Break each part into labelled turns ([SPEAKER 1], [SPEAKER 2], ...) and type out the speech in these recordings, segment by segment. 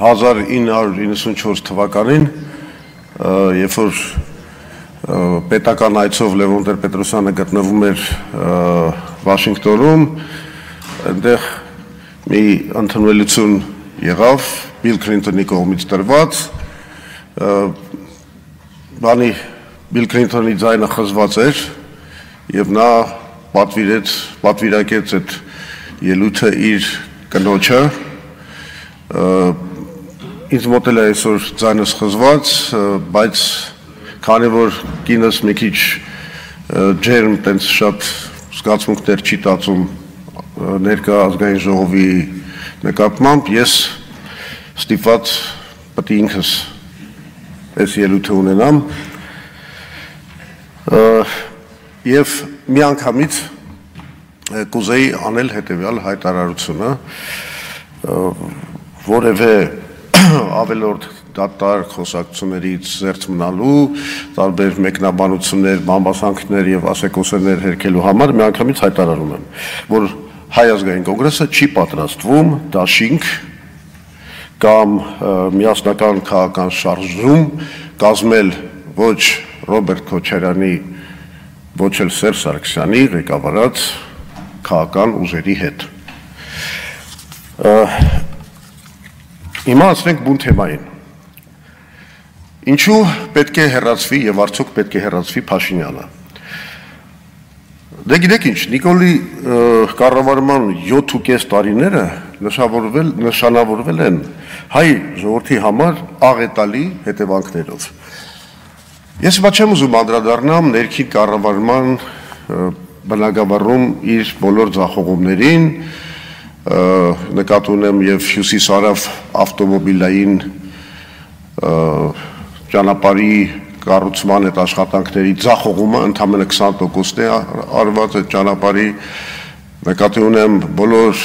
[SPEAKER 1] 1994 թվականին, երբ որ պետական այցով Լևոն Տեր-Պետրոսյանը գտնվում էր Վաշինգտոնում, այնտեղ մի ընդունելություն եղավ Բիլ Քլինթոնի կողմից տրված, Բիլ Քլինթոնի ձայնը խզված էր եւ նա պատվիրակեց այդ ելույթը իր կնոջը, ինձ մոտ էլ այսօր ձայնս խզված, բայց քանի որ կինս մի քիչ ջերմ տենց շատ զգացմունքներ չի տածում ներկա ազգային ժողովի նկատմամբ, ես ստիպված պետք է ինքս այս ելույթը ունենամ եւ միանգամից կուզեի անել հետեւյալ հայտարարությունը, որևէ ավելորդ դատարկ խոսակցություններից զերծ մնալու, տարբեր մեկնաբանություններ, բամբասանքներ եւ ասեկոսերներ հերքելու համար միանգամից հայտարարում եմ, որ Հայ ազգային կոնգրեսը չի պատրաստվում դաշինք կամ միասնական քաղաքական շարժում կազմել ոչ Ռոբերտ Քոչարյանի, ոչ էլ Սերժ Սարգսյանի ղեկավարած քաղաքական ուժերի հետ։ Հիմա ասենք բուն թեմային։ Ինչու պետք է հեռացվի եւ արդյոք պետք է հեռացվի Փաշինյանը։ Դե գիտեք ինչ, Նիկոլի կառավարման 7.5 տարիները նշանավորվել են հայ ժողովրդի համար աղետալի հետևանքներով։ Ես հիմա չեմ ուզում անդրադառնամ ներքին կառավարման բնագավառում իր բոլոր ձախողումներին, նկատի ունեմ եւ Հյուսիս-Արավ ավտոմոբիլային ճանապարհի կառուցման այդ աշխատանքների ձախողումը ընդամենը 20%-ն է արված այդ ճանապարհի, նկատի ունեմ բոլոր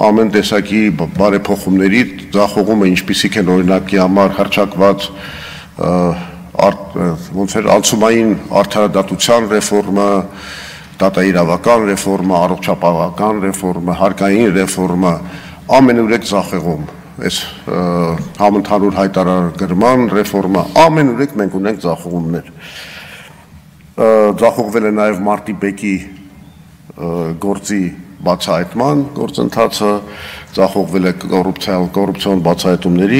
[SPEAKER 1] ամեն տեսակի բարեփոխումների ձախողումը, ինչպիսիք են օրինակի համար հռչակված ոնց էր անցումային արդարադատության ռեֆորմը, դատաիրավական ռեֆորմը, առողջապահական ռեֆորմը, հարկային ռեֆորմը, ամենուրեք ձախեղում, այս համընդհանուր հայտարարագրման ռեֆորմը, ամենուրեք մենք ունենք ձախողումներ։ Ձախողվել է նաև Մարտի բեկի գործի բացահայտման գործընթացը, ձախողվել է կոռուպցիոն բացահայտումների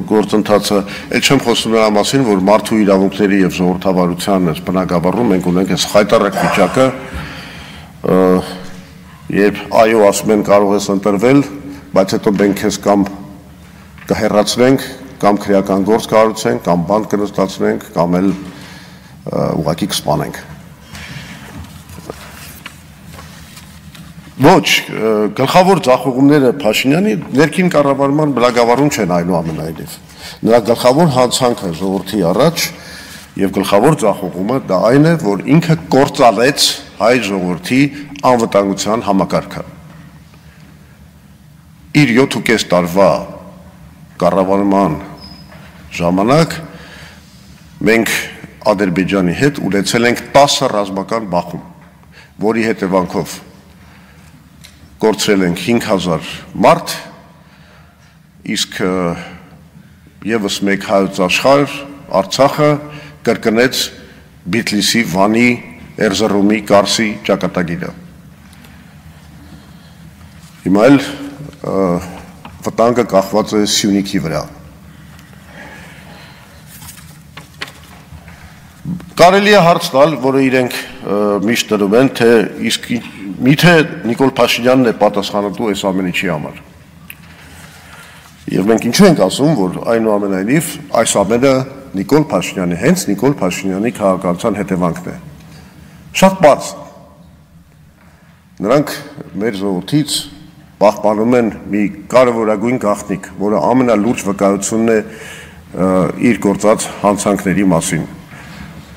[SPEAKER 1] գործընթացը, այդ չեմ խոսում նրա մասին, որ մարդու իրավունքների եւ ժողովրդավարության բնագավառում մենք ունենք այս խայտառակ վիճակը, երբ այո ասում են կարող ես ընտրվել, բայց հետո մենք քեզ կամ կհեռացնենք, կամ քրեական գործ կառուցենք, կամ բանտ կնստացնենք, կամ էլ ուղղակի կսպանենք։ Ոչ, գլխավոր ձախողումները Փաշինյանի ներքին կառավարման բնագավառում չեն այնուամենայնիվ։ Նրա գլխավոր հանցանքը ժողովրդի առաջ եւ գլխավոր ձախողումը դա այն է, որ ինքը կործանեց հայ ժողովրդի անվտանգության համակարգը։ Իր 7.5 տարվա կառավարման ժամանակ մենք Ադրբեջանի հետ ունեցել ենք 10 ռազմական բախում, որի հետևանքով կորցրել ենք 5000 մարդ, իսկ եւս մեկ հայոց աշխարհ Արցախը կրկնեց Բիթլիսի, Վանի, Էրզրումի, Կարսի ճակատագիրը։ Հիմա էլ վտանգը կախված է Սյունիքի վրա։ Կարելի է հարց տալ, որը իրենք միշտ տնում են, թե իսկ միթե Նիկոլ Փաշինյանն է պատասխանատու այս ամեն ինչի համար։ Եվ մենք ինչու ենք ասում, որ այնուամենայնիվ այս ամենը Նիկոլ Փաշինյանի, հենց Նիկոլ Փաշինյանի քաղաքականության հետևանքն է։ Շատ բարձ։ Նրանք մեր ժողովրդից պահպանում են մի կարևորագույն գաղտնիք, որը ամենալուրջ վկայությունն է իր գործած հանցանքների մասին։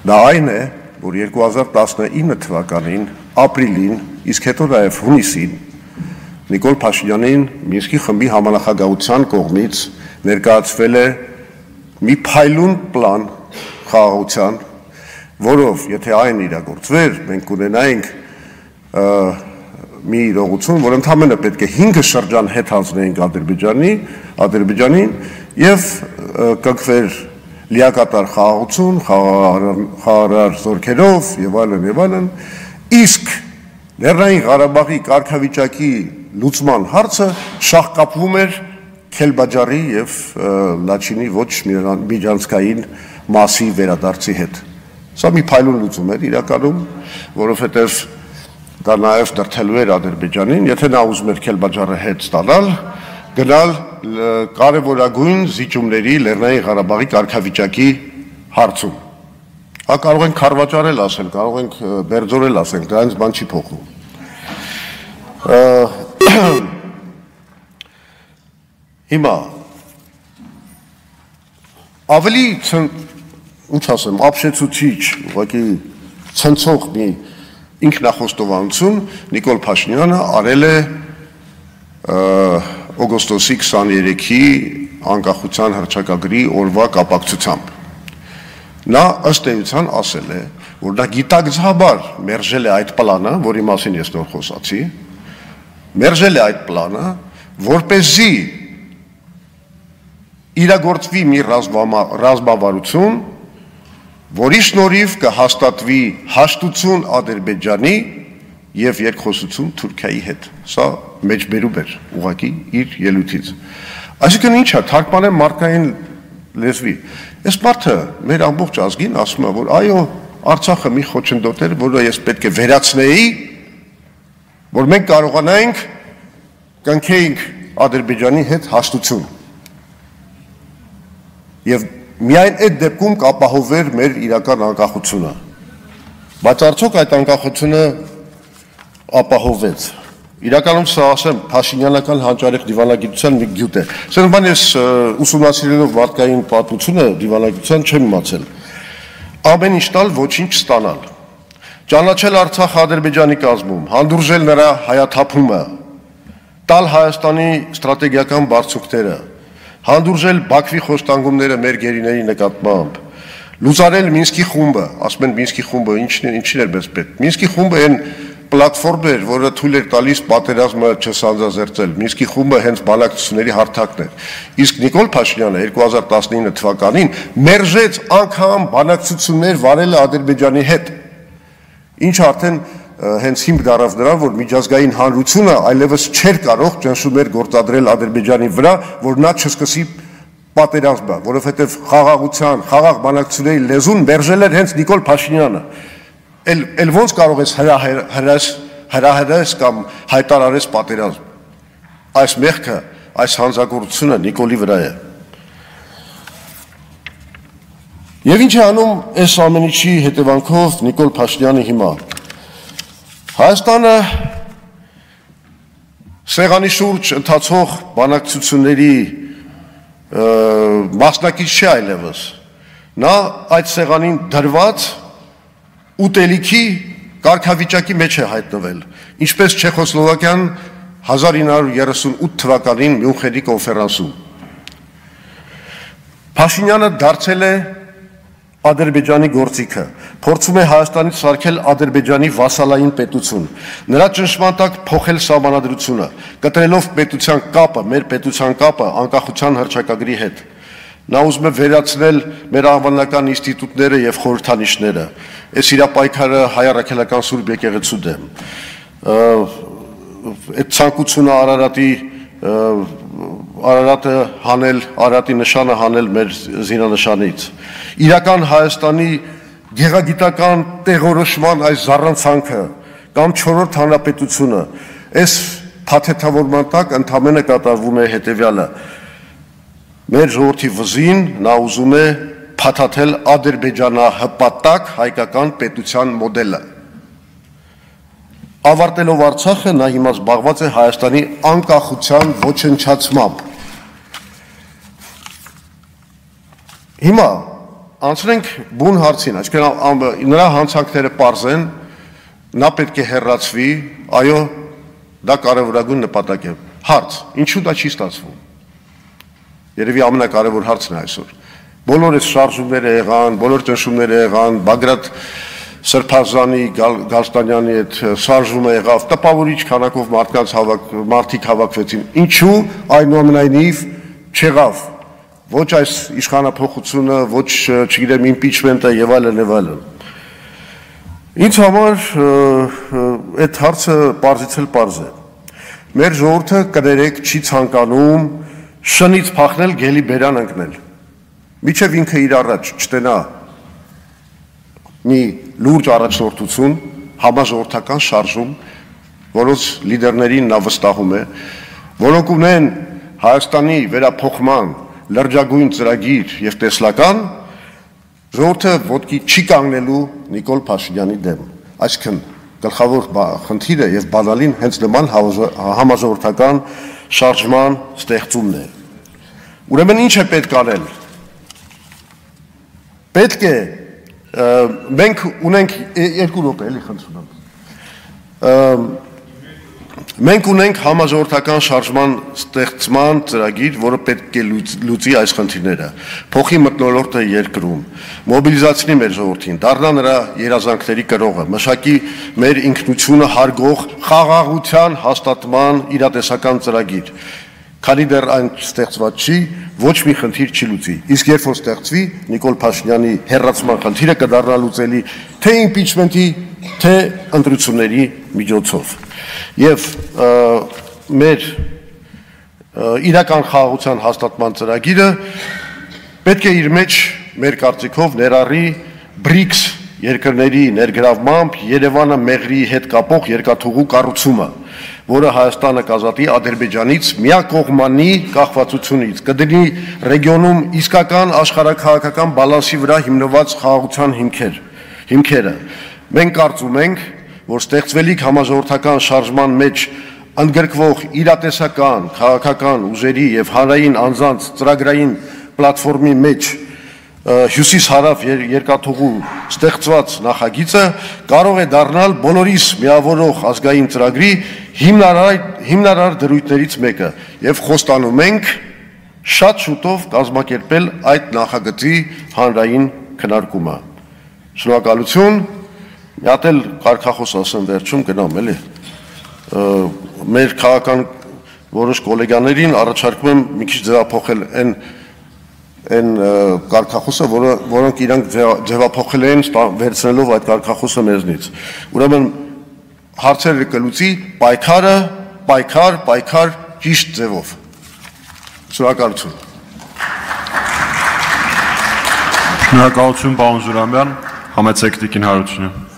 [SPEAKER 1] Դա այն է, որ 2019 թվականին ապրիլին, իսկ հետո նաև հունիսին Նիկոլ Փաշինյանին Մինսկի խմբի համանախագահության կողմից ներկայացվել է մի փայլուն պլան խաղաղության, որով եթե այն իրագործվեր, մենք կունենայինք մի իրողություն, որ ընդամենը պետք է 5 շրջան հետ հանձնեինք Ադրբեջանին եւ կգվեր լիակատար խաղաղություն, խաղաղարար զորքերով եւ այլն, իսկ Լեռնային Ղարաբաղի կարգավիճակի լուծման հարցը շահկապվում էր Քելբաջարի եւ Լաչինի ոչ միջանցքային մասի վերադարձի հետ։ Սա մի փայլուն լուծում էր իրականում, որովհետեւ դա նաեւ դրթելու էր Ադրբեջանին, եթե նա ուզում էր Քելբաջարը հետ ստանալ, գնալ կարևորագույն զիջումների Լեռնային Ղարաբաղի կարգավիճակի հարցում։ Հա կարող ենք քարվաճարել ասել, կարող ենք բերձորել ասենք, դրանից բան չի փոխում։ Հիմա ավելի ինչ ասեմ, ապշեցուցիչ, ուղղակի ցնցող մի ինքնախոստովանություն Նիկոլ Փաշինյանը արել է օգոստոսի 23-ի անկախության հռչակագրի օրվա կապակցությամբ։ Նա ըստ էության ասել է, որ նա գիտակցաբար մերժել է այդ պլանը, որի մասին ես նոր խոսացի, մերժել է այդ պլանը, որպեսզի իրագործվի մի ռազմավարություն, որի շնորհիվ կհաստատվի հաշտություն Ադրբեջանի եւ երկխոսություն Թուրքիայի հետ։ Սա մեջբերում էր ուղղակի իր ելույթից։ Այսինքն ի՞նչ է, թարգմանեմ մարդկային լեզվի։ Այս մարդը մեր ամբողջ ազգին ասում է, որ այո, Արցախը մի խոչընդոտ էր, որը ես պետք է վերացնեի, որ մենք կարողանայինք կնքեինք Ադրբեջանի հետ հաշտություն։ Եվ միայն այդ դեպքում կապահովեր մեր իրական անկախությունը։ Բայց արդյոք այդ անկախությունը ապահովեց։ Իրականում սա ասեմ Փաշինյանական հանճարեղ դիվանագիտության մի գյուտ է։ Սերբան ես ուսումնասիրելով մարդկային պատմությունը դիվանագիտության չեմ իմացել։ Ամեն ինչ տալ, ոչինչ ստանալ։ Ճանաչել Արցախը Ադրբեջանի կազմում, հանդուրժել նրա հայաթափումը, տալ Հայաստանի ստրատեգիական բարձունքները, հանդուրժել Բաքվի խոստանգումները մեր գերիների նկատմամբ, լուծարել Մինսկի խումբը, ասում են Մինսկի խումբը ինչին էր մեզ պետք։ Մինսկի խումբը այն պլատֆորմ էր, որը թույլ էր տալիս պատերազմը չսանձազերծել։ Մինսկի խումբը հենց բանակցությունների հարթակն էր։ Իսկ Նիկոլ Փաշինյանը 2019 թվականին մերժեց անգամ բանակցություններ վարել Ադրբեջանի հետ, ինչը արդեն հենց հիմք դարավ նրան, որ միջազգային հանրությունը այլևս չէր կարող ճնշումներ գործադրել Ադրբեջանի վրա, որ նա չսկսի պատերազմը, որովհետև խաղաղության, խաղաղ բանակցությունների լեզուն մերժել էր հենց Նիկոլ Փաշինյանը։ Էլ ոնց կարող ես հրահրես կամ հայտարարես պատերազմ։ Այս մեղքը, այս հանցագործությունը Նիկոլի վրա է։ Եվ ինչ է անում այս ամեն ինչի հետևանքով Նիկոլ Փաշինյանը հիմա։ Հայաստանը սեղանի շուրջ ընթացող բանակցությունների մասնակից չէ այլևս։ Նա այդ սեղանին դրված ուտելիքի կարգավիճակի մեջ է հայտնվել, ինչպես Չեխոսլովակիան 1938 թվականին Մյունխենի կոնֆերանսում։ Փաշինյանը դարձել է Ադրբեջանի գործիքը, փորձում է Հայաստանից սարքել Ադրբեջանի վասալային պետություն, նրա ճնշման տակ փոխել սահմանադրությունը, կտրելով պետության կապը, մեր պետության կապը անկախության հռչակագրի հետ։ Նա ուզում է վերացնել մեր անվանական ինստիտուտները եւ խորհրդանիշները։ Այս իր պայքարը հայ առաքելական Սուրբ եկեղեցու դեմ։ Այդ ցանկությունը Արարատը հանել, Արարատի նշանը հանել մեր զինանշանից։ Իրական Հայաստանի գեղագիտական տեղորոշման այս զառանցանքը կամ 4-րդ հանրապետությունը, այս փաթեթավորման տակ ընդամենը կատարվում է հետևյալը։ Մեր ժողովրդի վզին նա ուզում է փաթաթել ադրբեջանահպատակ հայկական պետության մոդելը։ Ավարտելով Արցախը նա հիմա զբաղված է Հայաստանի անկախության ոչնչացմամբ։ Հիմա անցնենք բուն հարցին, այսինքն նրա հանցանքները պարզ են, նա պետք է հեռացվի, այո, դա կարևորագույն նպատակ է։ Հարց, ինչու դա չի ստացվում։ Երևի ամենակարևոր հարցն է այսօր։ Բոլոր այս շարժումները եղան, բոլոր ճնշումները եղան, Բագրատ Սրբազանի, Գալստանյանի հետ շարժումը եղավ, տպավորիչ քանակով մարդիկ հավաքվեցին, ինչու այնուամենայնիվ չեղավ ոչ այս իշխանափոխությունը, ոչ չգիտեմ impeachment-ը եւ այլն եւ այլն։ Ինձ համար այդ հարցը պարզիցել պարզ է։ Մեր ժողովուրդը կներեք չի ցանկանում շնից փախնել, գելի բերան ընկնել։ Միջև ինքը իր առաջ չտենա մի լուրջ առաջնորդություն, համաժողովրդական շարժում, որոնց լիդերներին նա վստահում է, որոնք ունեն Հայաստանի վերափոխման լրջագույն ծրագիր եւ տեսլական, ժողովուրդը ոտքի չի կանգնելու Նիկոլ Փաշինյանի դեմ։ Այսինքն գլխավոր խնդիրը եւ բանալին հենց նման համաժողովրդական շարժման ստեղծումն է։ Ուրեմն ինչ է պետք անել։ Պետք է մենք ունենք 2 րոպե, էլի խնդրում եմ։ Մենք ունենք համաժողովրդական շարժման ստեղծման ծրագիր, որը պետք է լուծի այս խնդիրները։ Փոխի մթնոլորտը երկրում, մոբիլիզացնի մեր ժողովրդին, դառնա նրա երազանքների կրողը, մշակի մեր ինքնությունը հարգող խաղաղության հաստատման իրատեսական ծրագիր։ Քանի դեռ այն ստեղծված չի, ոչ մի խնդիր չի լուծի։ Իսկ երբ որ ստեղծվի, Նիկոլ Փաշինյանի հեռացման խնդիրը կդառնա լուծելի թե impeachment-ի, թե ընտրությունների միջոցով։ Եվ մեր իրական խաղաղության հաստատման ծրագիրը պետք է իր մեջ մեր կարծիքով ներառի BRICS երկրների ներգրավմամբ Երևանը մեղրի հետ կապող երկաթուղու կառուցումը, որը Հայաստանը կազատի Ադրբեջանից միակողմանի կախվածությունից, կդնի ռեգիոնում իսկական աշխարհաքաղաքական բալանսի վրա հիմնված խաղաղության հիմքերը։ Մենք կարծում ենք, որ ստեղծվելիք համաժողովրդական շարժման մեջ ընդգրկվող իրատեսական, քաղաքական ուժերի եւ հանրային անձանց ծրագրային պլատֆորմի մեջ հյուսիս-հարավ երկաթուղու ստեղծված նախագիծը կարող է դառնալ բոլորիս միավորող ազգային ծրագրի հիմնարար դրույթներից մեկը եւ խոստանում ենք շատ շուտով կազմակերպել այդ նախագծի հանրային քննարկումը։ Շնորհակալություն։ Մի հատ էլ կարգախոս ասեմ վերջում գնամ, էլի։ Մեր քաղաքական որոշ գոլեգաներին առաջարկում եմ մի քիչ ձևափոխել այն կարգախոսը, որոնք իրանք ձևափոխել են վերցնելով այդ կարգախոսը մեզնից։ Ուրեմն հարցերը կլուծի պայքար ճիշտ ձևով։ Շնորհակալություն։
[SPEAKER 2] Շնորհակալություն, պարոն Զուրաբյան, համեցեք Տիկին Հարությունյան։